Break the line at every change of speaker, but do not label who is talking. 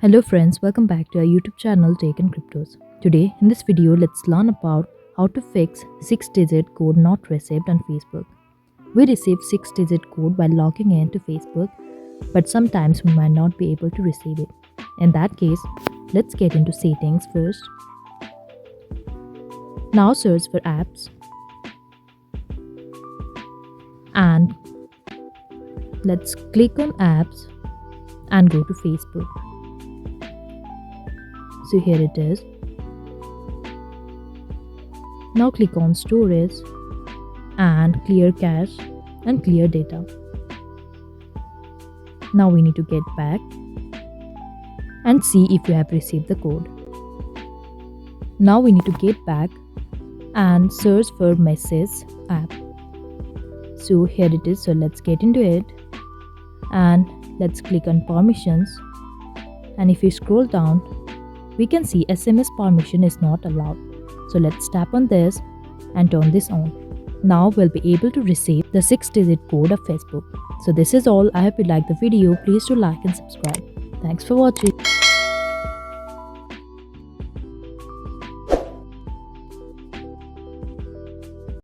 Hello friends, welcome back to our YouTube channel Tech and Cryptos. Today in this video let's learn about how to fix 6-digit code not received on Facebook. We receive 6-digit code while logging in to Facebook, but sometimes we might not be able to receive it. In that case, let's get into settings first. Now search for apps and let's click on apps and go to Facebook. So here it is. Now click on storage and clear cache and clear data. Now we need to get back and see if you have received the code. Now we need to get back and search for message app. So here it is. So let's get into it and let's click on permissions, and if you scroll down we can see SMS permission is not allowed. So let's tap on this and turn this on. Now we'll be able to receive the 6-digit code of Facebook. So this is all. I hope you liked the video. Please do like and subscribe. Thanks for watching.